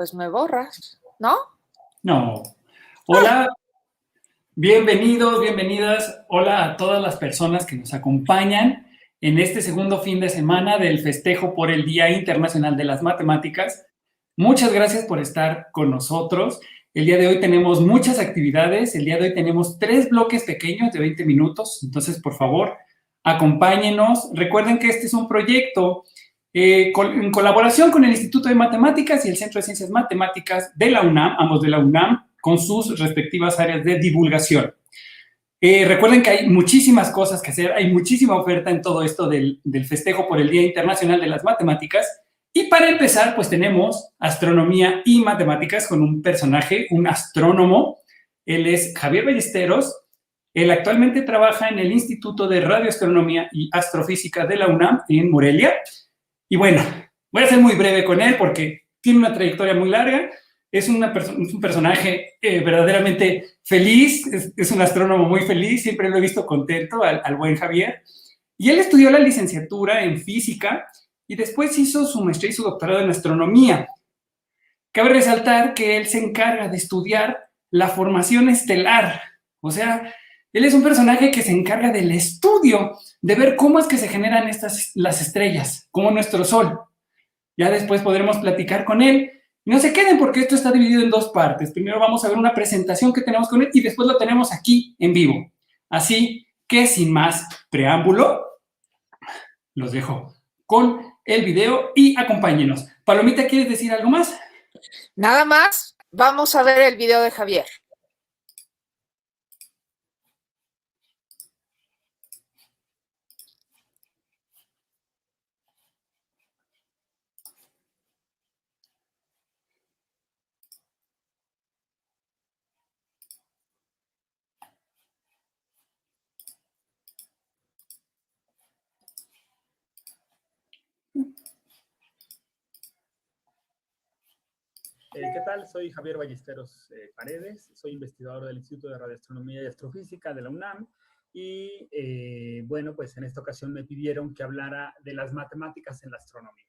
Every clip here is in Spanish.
Pues me borras, ¿no? No. Hola, bienvenidos, bienvenidas. Hola a todas las personas que nos acompañan en este segundo fin de semana del festejo por el Día Internacional de las Matemáticas. Muchas gracias por estar con nosotros. El día de hoy tenemos muchas actividades. El día de hoy tenemos 3 bloques pequeños de 20 minutos. Entonces, por favor, acompáñenos. Recuerden que este es un proyecto en colaboración con el Instituto de Matemáticas y el Centro de Ciencias Matemáticas de la UNAM, ambos de la UNAM, con sus respectivas áreas de divulgación. Recuerden que hay muchísimas cosas que hacer, hay muchísima oferta en todo esto del festejo por el Día Internacional de las Matemáticas. Y para empezar, pues tenemos astronomía y matemáticas con un personaje, un astrónomo. Él es Javier Ballesteros. Él actualmente trabaja en el Instituto de Radioastronomía y Astrofísica de la UNAM en Morelia. Y bueno, voy a ser muy breve con él porque tiene una trayectoria muy larga. Es un personaje verdaderamente feliz, es un astrónomo muy feliz, siempre lo he visto contento al buen Javier. Y él estudió la licenciatura en física y después hizo su maestría y su doctorado en astronomía. Cabe resaltar que él se encarga de estudiar la formación estelar, o sea, él es un personaje que se encarga del estudio, de ver cómo es que se generan las estrellas, como nuestro Sol. Ya después podremos platicar con él. No se queden porque esto está dividido en 2 partes. Primero vamos a ver una presentación que tenemos con él y después lo tenemos aquí en vivo. Así que sin más preámbulo, los dejo con el video y acompáñenos. Palomita, ¿quieres decir algo más? Nada más, vamos a ver el video de Javier. ¿Qué tal? Soy Javier Ballesteros Paredes, soy investigador del Instituto de Radioastronomía y Astrofísica de la UNAM y bueno, pues en esta ocasión me pidieron que hablara de las matemáticas en la astronomía.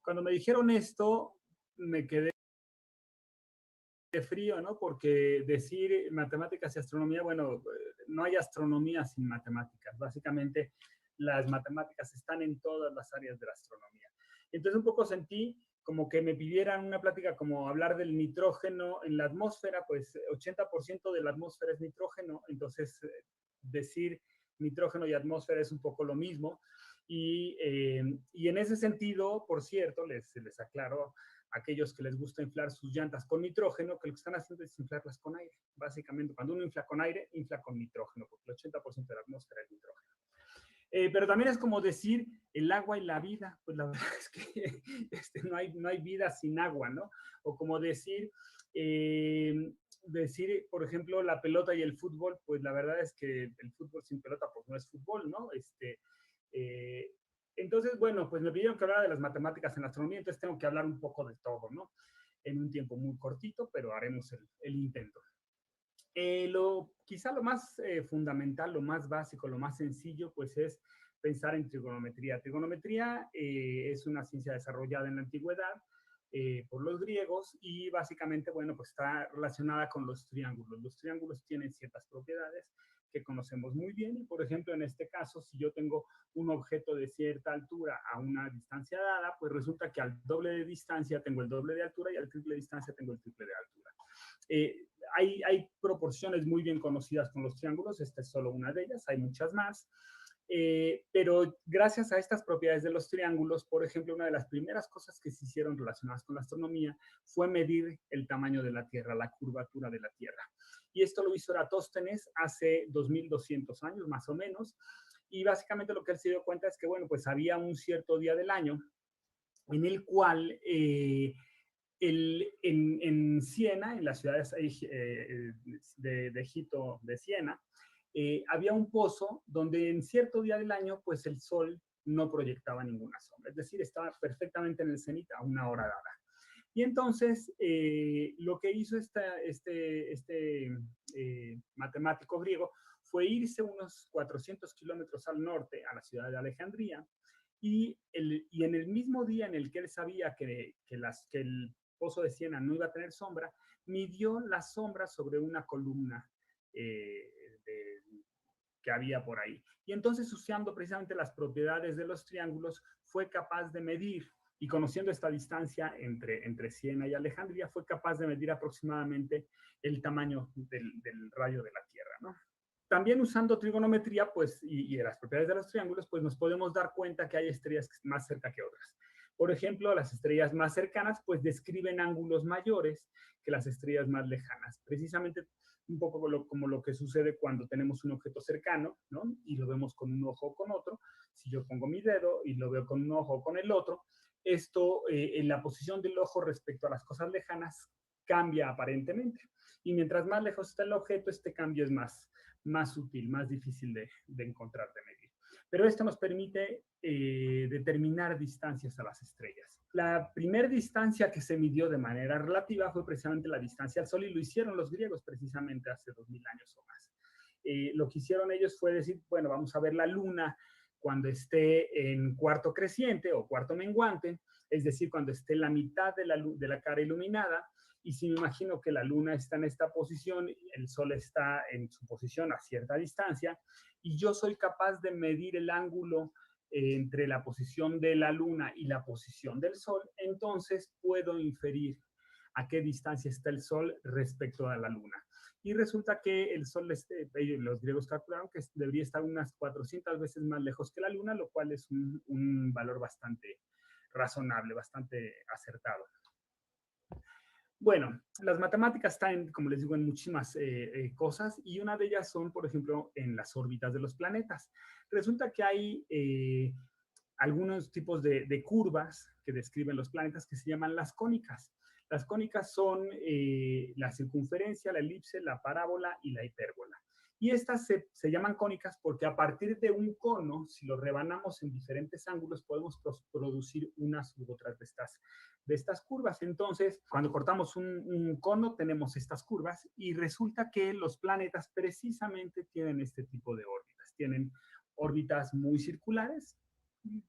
Cuando me dijeron esto, me quedé frío, ¿no? Porque decir matemáticas y astronomía, bueno, no hay astronomía sin matemáticas. Básicamente, las matemáticas están en todas las áreas de la astronomía. Entonces, un poco sentí como que me pidieran una plática como hablar del nitrógeno en la atmósfera, pues 80% de la atmósfera es nitrógeno, entonces decir nitrógeno y atmósfera es un poco lo mismo. Y en ese sentido, por cierto, les aclaro a aquellos que les gusta inflar sus llantas con nitrógeno, que lo que están haciendo es inflarlas con aire. Básicamente, cuando uno infla con aire, infla con nitrógeno, porque el 80% de la atmósfera es nitrógeno. Pero también es como decir el agua y la vida, pues la verdad es que no hay vida sin agua, ¿no? O como decir, por ejemplo, la pelota y el fútbol, pues la verdad es que el fútbol sin pelota, pues no es fútbol, ¿no? Entonces, bueno, pues me pidieron que hablara de las matemáticas en la astronomía, entonces tengo que hablar un poco de todo, ¿no? En un tiempo muy cortito, pero haremos el intento. Quizá lo más fundamental, lo más básico, lo más sencillo, pues es pensar en trigonometría. Trigonometría es una ciencia desarrollada en la antigüedad por los griegos y básicamente, bueno, pues está relacionada con los triángulos. Los triángulos tienen ciertas propiedades que conocemos muy bien y, por ejemplo, en este caso, si yo tengo un objeto de cierta altura a una distancia dada, pues resulta que al doble de distancia tengo el doble de altura y al triple de distancia tengo el triple de altura. Hay proporciones muy bien conocidas con los triángulos, esta es solo una de ellas, hay muchas más, pero gracias a estas propiedades de los triángulos, por ejemplo, una de las primeras cosas que se hicieron relacionadas con la astronomía fue medir el tamaño de la Tierra, la curvatura de la Tierra. Y esto lo hizo Eratóstenes hace 2200 años, más o menos, y básicamente lo que él se dio cuenta es que, bueno, pues había un cierto día del año en el cual en Siena, en la ciudad de Egipto de Siena, había un pozo donde en cierto día del año, pues el sol no proyectaba ninguna sombra, es decir, estaba perfectamente en el cenit a una hora dada. Y entonces, lo que hizo este matemático griego fue irse unos 400 kilómetros al norte, a la ciudad de Alejandría, y en el mismo día en el que él sabía que el Pozo de Siena no iba a tener sombra, midió la sombra sobre una columna que había por ahí. Y entonces, usando precisamente las propiedades de los triángulos, fue capaz de medir, y conociendo esta distancia entre Siena y Alejandría, fue capaz de medir aproximadamente el tamaño del rayo de la Tierra, ¿no? También usando trigonometría, pues, y las propiedades de los triángulos, pues nos podemos dar cuenta que hay estrellas más cerca que otras. Por ejemplo, las estrellas más cercanas, pues, describen ángulos mayores que las estrellas más lejanas. Precisamente un poco como lo que sucede cuando tenemos un objeto cercano, ¿no? Y lo vemos con un ojo o con otro. Si yo pongo mi dedo y lo veo con un ojo o con el otro, esto, en la posición del ojo respecto a las cosas lejanas, cambia aparentemente. Y mientras más lejos está el objeto, este cambio es más sutil, más difícil de encontrar, de medir. Pero esto nos permite determinar distancias a las estrellas. La primera distancia que se midió de manera relativa fue precisamente la distancia al Sol, y lo hicieron los griegos precisamente hace 2000 años o más. Lo que hicieron ellos fue decir, bueno, vamos a ver la Luna cuando esté en cuarto creciente o cuarto menguante, es decir, cuando esté en la mitad de la cara iluminada. Y si me imagino que la Luna está en esta posición, el Sol está en su posición a cierta distancia, y yo soy capaz de medir el ángulo entre la posición de la Luna y la posición del Sol, entonces puedo inferir a qué distancia está el Sol respecto a la Luna. Y resulta que el Sol, los griegos calcularon que debería estar unas 400 veces más lejos que la Luna, lo cual es un valor bastante razonable, bastante acertado. Bueno, las matemáticas están, como les digo, en muchísimas cosas, y una de ellas son, por ejemplo, en las órbitas de los planetas. Resulta que hay algunos tipos de curvas que describen los planetas que se llaman las cónicas. Las cónicas son la circunferencia, la elipse, la parábola y la hipérbola. Y estas se llaman cónicas porque a partir de un cono, si lo rebanamos en diferentes ángulos, podemos producir unas u otras de estas curvas. Entonces, cuando cortamos un cono, tenemos estas curvas, y resulta que los planetas precisamente tienen este tipo de órbitas. Tienen órbitas muy circulares,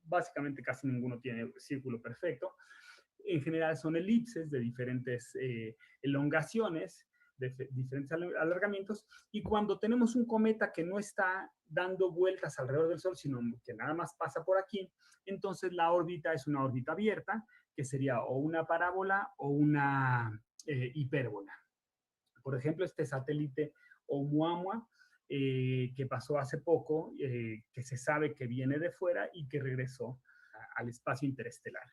básicamente casi ninguno tiene círculo perfecto. En general son elipses de diferentes elongaciones, de diferentes alargamientos, y cuando tenemos un cometa que no está dando vueltas alrededor del Sol, sino que nada más pasa por aquí, entonces la órbita es una órbita abierta, que sería o una parábola o una hipérbola. Por ejemplo, este satélite Oumuamua, que pasó hace poco, que se sabe que viene de fuera y que regresó al espacio interestelar.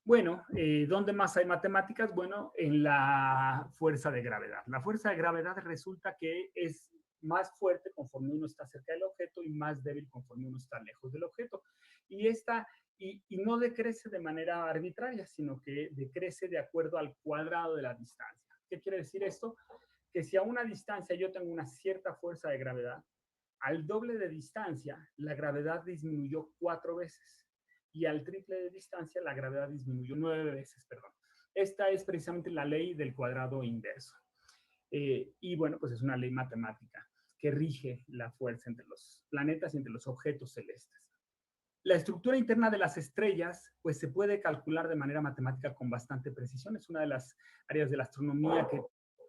Bueno, ¿dónde más hay matemáticas? Bueno, en la fuerza de gravedad. La fuerza de gravedad resulta que es más fuerte conforme uno está cerca del objeto y más débil conforme uno está lejos del objeto. Y no decrece de manera arbitraria, sino que decrece de acuerdo al cuadrado de la distancia. ¿Qué quiere decir esto? Que si a una distancia yo tengo una cierta fuerza de gravedad, al doble de distancia, la gravedad disminuyó 4 veces. Y al triple de distancia, la gravedad disminuyó 9 veces, perdón. Esta es precisamente la ley del cuadrado inverso. Y bueno, pues es una ley matemática que rige la fuerza entre los planetas y entre los objetos celestes. La estructura interna de las estrellas, pues se puede calcular de manera matemática con bastante precisión. Es una de las áreas de la astronomía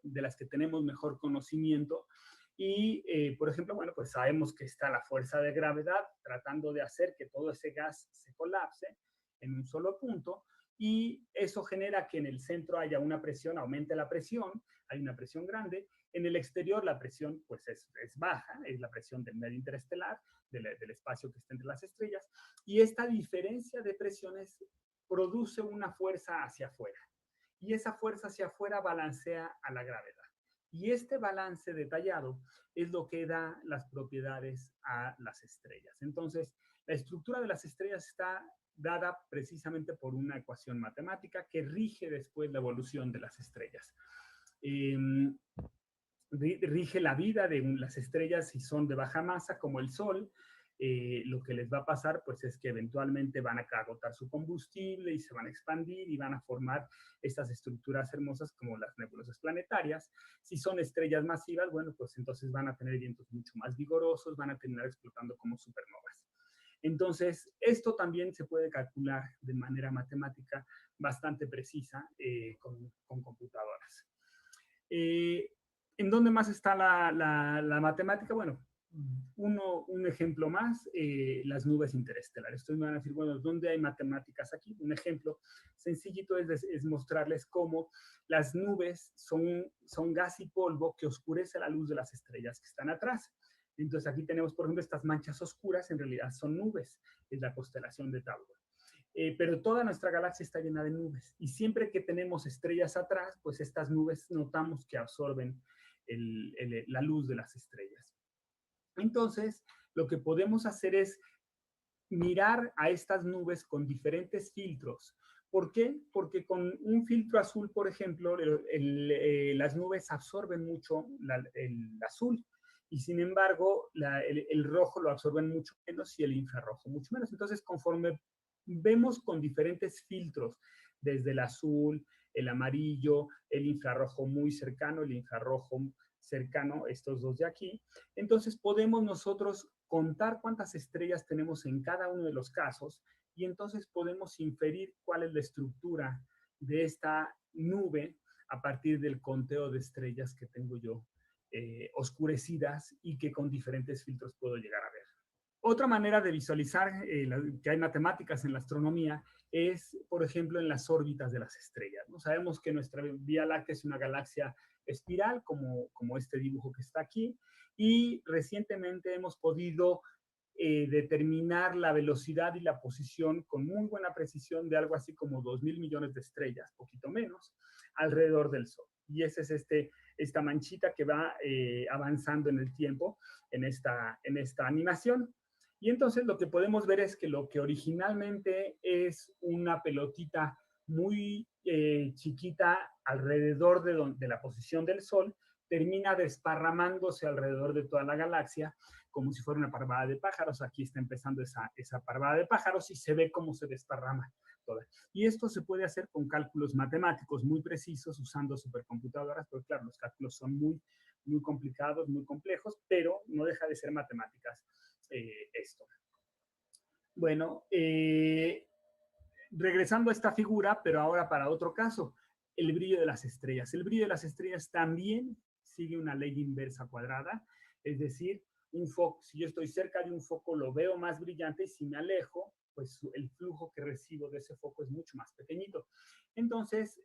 de las que tenemos mejor conocimiento. Y, por ejemplo, bueno, pues sabemos que está la fuerza de gravedad tratando de hacer que todo ese gas se colapse en un solo punto, y eso genera que en el centro haya una presión, aumente la presión, hay una presión grande. En el exterior la presión pues es baja, es la presión del medio interestelar, del espacio que está entre las estrellas, y esta diferencia de presiones produce una fuerza hacia afuera, y esa fuerza hacia afuera balancea a la gravedad. Y este balance detallado es lo que da las propiedades a las estrellas. Entonces, la estructura de las estrellas está dada precisamente por una ecuación matemática que rige después la evolución de las estrellas. Rige la vida de las estrellas si son de baja masa, como el Sol. Lo que les va a pasar pues es que eventualmente van a agotar su combustible y se van a expandir y van a formar estas estructuras hermosas como las nebulosas planetarias. Si son estrellas masivas, bueno, pues entonces van a tener vientos mucho más vigorosos, van a terminar explotando como supernovas. Entonces, esto también se puede calcular de manera matemática bastante precisa con computadoras. ¿En dónde más está la matemática? Bueno, un ejemplo más, las nubes interestelares. Ustedes me van a decir, bueno, ¿dónde hay matemáticas aquí? Un ejemplo sencillito es mostrarles cómo las nubes son gas y polvo que oscurece la luz de las estrellas que están atrás. Entonces aquí tenemos, por ejemplo, estas manchas oscuras, en realidad son nubes, es la constelación de Tauro. Pero toda nuestra galaxia está llena de nubes. Y siempre que tenemos estrellas atrás, pues estas nubes notamos que absorben la luz de las estrellas. Entonces, lo que podemos hacer es mirar a estas nubes con diferentes filtros. ¿Por qué? Porque con un filtro azul, por ejemplo, las nubes absorben mucho el azul y sin embargo el rojo lo absorben mucho menos y el infrarrojo mucho menos. Entonces, conforme vemos con diferentes filtros, desde el azul, el amarillo, el infrarrojo muy cercano, el infrarrojo cercano, estos dos de aquí, entonces podemos nosotros contar cuántas estrellas tenemos en cada uno de los casos y entonces podemos inferir cuál es la estructura de esta nube a partir del conteo de estrellas que tengo yo oscurecidas y que con diferentes filtros puedo llegar a ver. Otra manera de visualizar que hay matemáticas en la astronomía es, por ejemplo, en las órbitas de las estrellas, ¿no? Sabemos que nuestra Vía Láctea es una galaxia espiral, como este dibujo que está aquí, y recientemente hemos podido determinar la velocidad y la posición con muy buena precisión de algo así como 2.000 millones de estrellas, poquito menos, alrededor del Sol. Y esa es esta manchita que va avanzando en el tiempo en esta animación. Y entonces lo que podemos ver es que lo que originalmente es una pelotita muy chiquita alrededor de la posición del Sol, termina desparramándose alrededor de toda la galaxia como si fuera una parvada de pájaros. Aquí está empezando esa parvada de pájaros y se ve cómo se desparrama toda. Y esto se puede hacer con cálculos matemáticos muy precisos usando supercomputadoras, porque claro, los cálculos son muy, muy complicados, muy complejos, pero no deja de ser matemáticas esto. Bueno, regresando a esta figura, pero ahora para otro caso, el brillo de las estrellas. El brillo de las estrellas también sigue una ley inversa cuadrada, es decir, un foco, si yo estoy cerca de un foco lo veo más brillante y si me alejo, pues el flujo que recibo de ese foco es mucho más pequeñito. Entonces,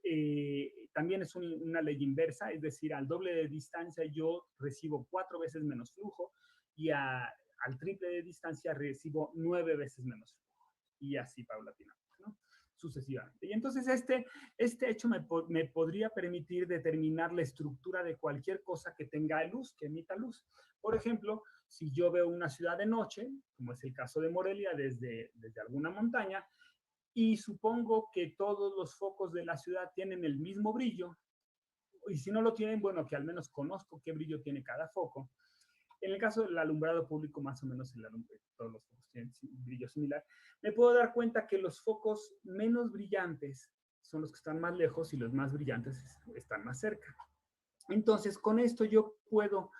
también es una ley inversa, es decir, al doble de distancia yo recibo 4 veces menos flujo y al triple de distancia recibo 9 veces menos flujo. Y así paulatinamente, ¿no? Sucesivamente. Y entonces este hecho me podría permitir determinar la estructura de cualquier cosa que tenga luz, que emita luz. Por ejemplo, si yo veo una ciudad de noche, como es el caso de Morelia, desde alguna montaña, y supongo que todos los focos de la ciudad tienen el mismo brillo, y si no lo tienen, bueno, que al menos conozco qué brillo tiene cada foco. En el caso del alumbrado público, más o menos todos los focos tienen brillo similar. Me puedo dar cuenta que los focos menos brillantes son los que están más lejos y los más brillantes están más cerca. Entonces, con esto yo puedo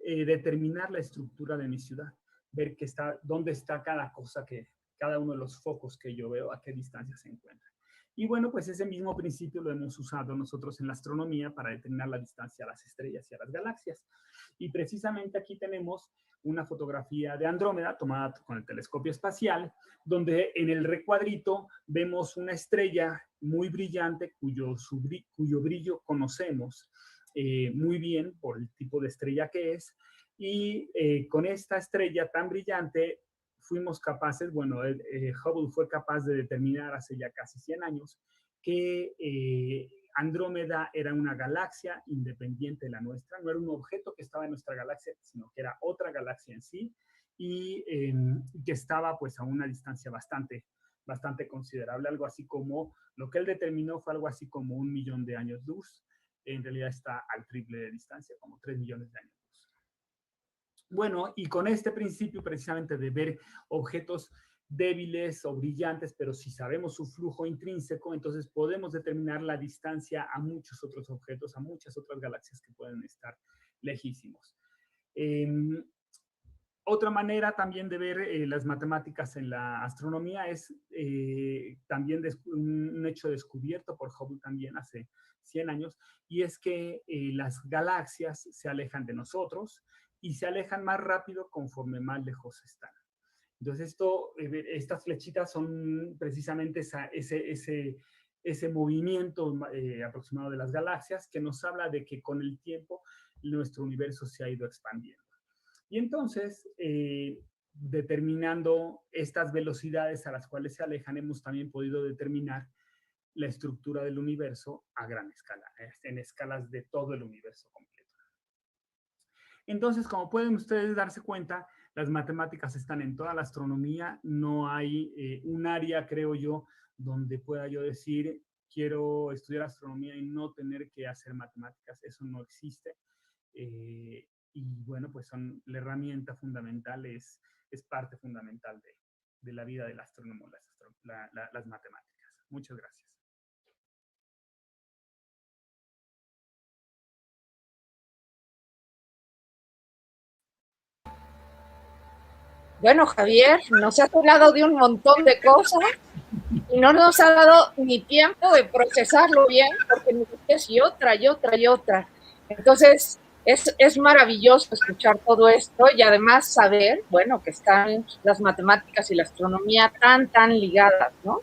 determinar la estructura de mi ciudad, ver dónde está cada uno de los focos que yo veo, a qué distancia se encuentra. Y bueno, pues ese mismo principio lo hemos usado nosotros en la astronomía para determinar la distancia a las estrellas y a las galaxias. Y precisamente aquí tenemos una fotografía de Andrómeda tomada con el telescopio espacial, donde en el recuadrito vemos una estrella muy brillante cuyo brillo conocemos muy bien por el tipo de estrella que es. Y con esta estrella tan brillante fuimos capaces, bueno, Hubble fue capaz de determinar hace ya casi 100 años que Andrómeda era una galaxia independiente de la nuestra, no era un objeto que estaba en nuestra galaxia, sino que era otra galaxia en sí, y que estaba pues a una distancia bastante considerable, algo así como, lo que él determinó fue algo así como 1 millón de años luz, en realidad está al triple de distancia, como 3 millones de años luz. Bueno, y con este principio precisamente de ver objetos débiles o brillantes, pero si sabemos su flujo intrínseco, entonces podemos determinar la distancia a muchos otros objetos, a muchas otras galaxias que pueden estar lejísimos. Otra manera también de ver las matemáticas en la astronomía es también un hecho descubierto por Hubble también hace 100 años, y es que las galaxias se alejan de nosotros y se alejan más rápido conforme más lejos están. Entonces, estas flechitas son precisamente ese movimiento aproximado de las galaxias que nos habla de que con el tiempo nuestro universo se ha ido expandiendo. Y entonces, determinando estas velocidades a las cuales se alejan, hemos también podido determinar la estructura del universo a gran escala, en escalas de todo el universo completo. Entonces, como pueden ustedes darse cuenta, las matemáticas están en toda la astronomía. No hay un área, creo yo, donde pueda yo decir, quiero estudiar astronomía y no tener que hacer matemáticas. Eso no existe. Y bueno, pues son la herramienta fundamental, es parte fundamental de la vida del astrónomo, las matemáticas. Muchas gracias. Bueno, Javier, nos has hablado de un montón de cosas y no nos ha dado ni tiempo de procesarlo bien, porque nos dices y otra, y otra, y otra. Entonces, es maravilloso escuchar todo esto y además saber, bueno, que están las matemáticas y la astronomía tan ligadas, ¿no?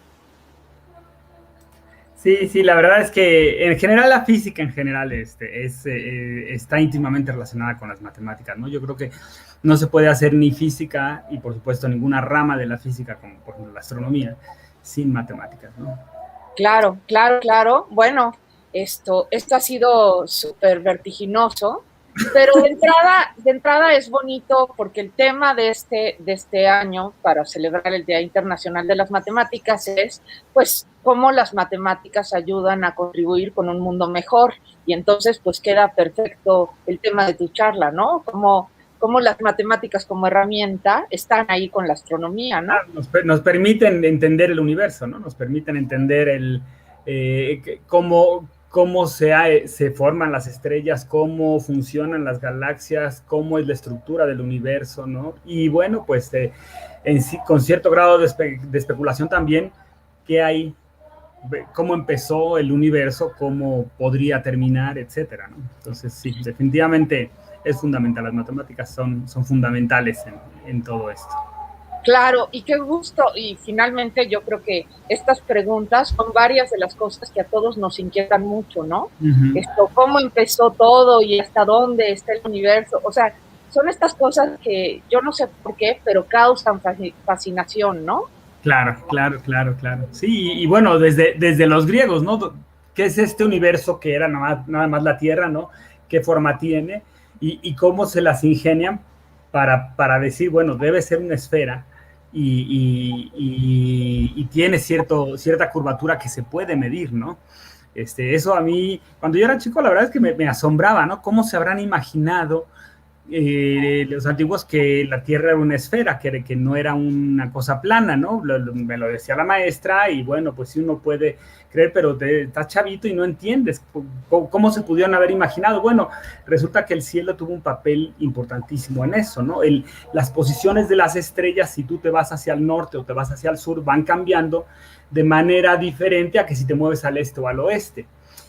Sí, la verdad es que en general la física en general está íntimamente relacionada con las matemáticas, ¿no? Yo creo que no se puede hacer ni física y por supuesto ninguna rama de la física, como por ejemplo la astronomía, sin matemáticas, ¿no? Claro. Bueno, esto ha sido súper vertiginoso, pero de entrada es bonito porque el tema de este año para celebrar el Día Internacional de las Matemáticas es, pues, cómo las matemáticas ayudan a contribuir con un mundo mejor. Y entonces, pues, queda perfecto el tema de tu charla, ¿no? Cómo las matemáticas como herramienta están ahí con la astronomía, ¿no? Nos permiten entender el universo, ¿no? Nos permiten entender cómo se forman las estrellas, cómo funcionan las galaxias, cómo es la estructura del universo, ¿no? Y bueno, pues con cierto grado de especulación también, qué hay, cómo empezó el universo, cómo podría terminar, etcétera, ¿no? Entonces, sí, definitivamente es fundamental. Las matemáticas son fundamentales en todo esto. Claro, y qué gusto. Y finalmente yo creo que estas preguntas son varias de las cosas que a todos nos inquietan mucho, ¿no? ¿Cómo empezó todo y hasta dónde está el universo? O sea, son estas cosas que yo no sé por qué, pero causan fascinación, ¿no? Claro. Sí, y bueno, desde los griegos, ¿no? ¿Qué es este universo que era nada más la Tierra, ¿no? ¿Qué forma tiene? Y cómo se las ingenian para decir, bueno, debe ser una esfera y tiene cierta curvatura que se puede medir, ¿no? Eso a mí, cuando yo era chico, la verdad es que me asombraba, ¿no? ¿Cómo se habrán imaginado los antiguos que la Tierra era una esfera, que no era una cosa plana, ¿no? Me lo decía la maestra y bueno, pues sí uno puede creer, pero estás chavito y no entiendes cómo se pudieron haber imaginado. Bueno, resulta que el cielo tuvo un papel importantísimo en eso, ¿no? Las posiciones de las estrellas, si tú te vas hacia el norte o te vas hacia el sur, van cambiando de manera diferente a que si te mueves al este o al oeste.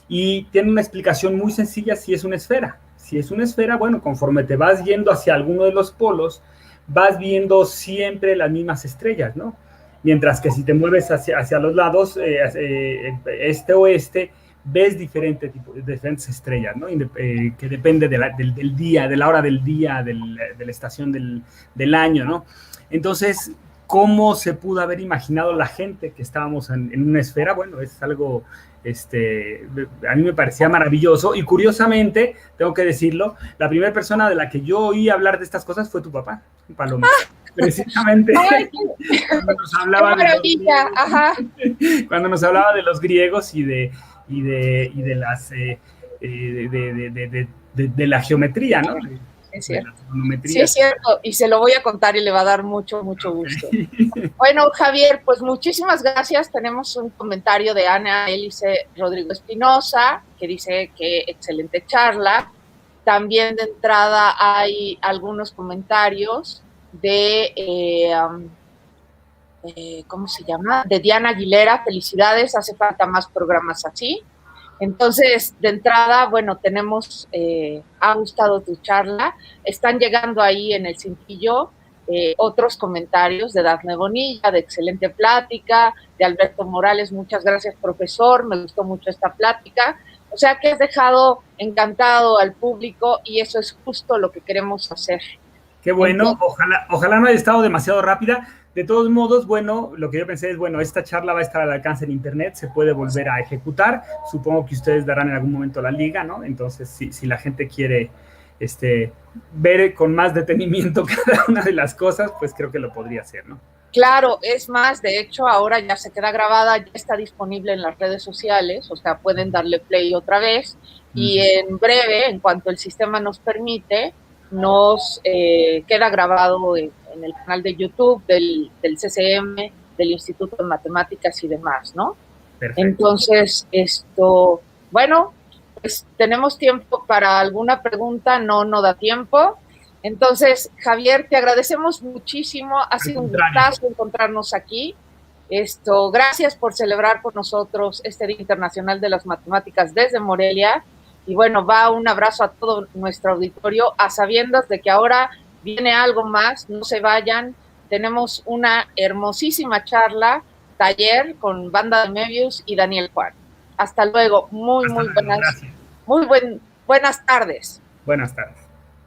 Y tiene una explicación muy sencilla si es una esfera. Si es una esfera, bueno, conforme te vas yendo hacia alguno de los polos, vas viendo siempre las mismas estrellas, ¿no? Mientras que si te mueves hacia los lados, este-oeste, ves diferentes estrellas, ¿no? Que depende del día, de la hora del día, de la estación del año, ¿no? Entonces, ¿cómo se pudo haber imaginado la gente que estábamos en una esfera? Bueno, es algo... a mí me parecía maravilloso y curiosamente, tengo que decirlo, la primera persona de la que yo oí hablar de estas cosas fue tu papá, Paloma. Precisamente cuando nos hablaba cuando nos hablaba de los griegos y de la geometría, ¿no? Es cierto. Sí, es cierto, y se lo voy a contar y le va a dar mucho gusto. Bueno, Javier, pues muchísimas gracias. Tenemos un comentario de Ana Hélice Rodrigo Espinosa, que dice que excelente charla. También de entrada hay algunos comentarios. de, ¿cómo se llama? De Diana Aguilera. Felicidades, hace falta más programas así. Entonces, de entrada, bueno, tenemos, ha gustado tu charla, están llegando ahí en el cintillo otros comentarios de Dafne Bonilla, de excelente plática, de Alberto Morales, muchas gracias profesor, me gustó mucho esta plática, o sea que has dejado encantado al público y eso es justo lo que queremos hacer. Qué bueno, ojalá no haya estado demasiado rápida. De todos modos, bueno, lo que yo pensé es, bueno, esta charla va a estar al alcance en internet, se puede volver a ejecutar. Supongo que ustedes darán en algún momento la liga, ¿no? Entonces, si la gente quiere ver con más detenimiento cada una de las cosas, pues creo que lo podría hacer, ¿no? Claro, es más, de hecho, ahora ya se queda grabada, ya está disponible en las redes sociales, o sea, pueden darle play otra vez y en breve, en cuanto el sistema nos permite, nos queda grabado en el canal de YouTube del CCM, del Instituto de Matemáticas y demás, ¿no? Perfecto. Entonces, bueno, pues tenemos tiempo para alguna pregunta, no da tiempo. Entonces, Javier, te agradecemos muchísimo, ha sido un gustazo encontrarnos aquí. Gracias por celebrar con nosotros este Día Internacional de las Matemáticas desde Morelia. Y bueno, va un abrazo a todo nuestro auditorio, a sabiendas de que ahora viene algo más, no se vayan. Tenemos una hermosísima charla, taller con Banda de Mebius y Daniel Juan. Hasta luego, buenas tardes. Buenas tardes.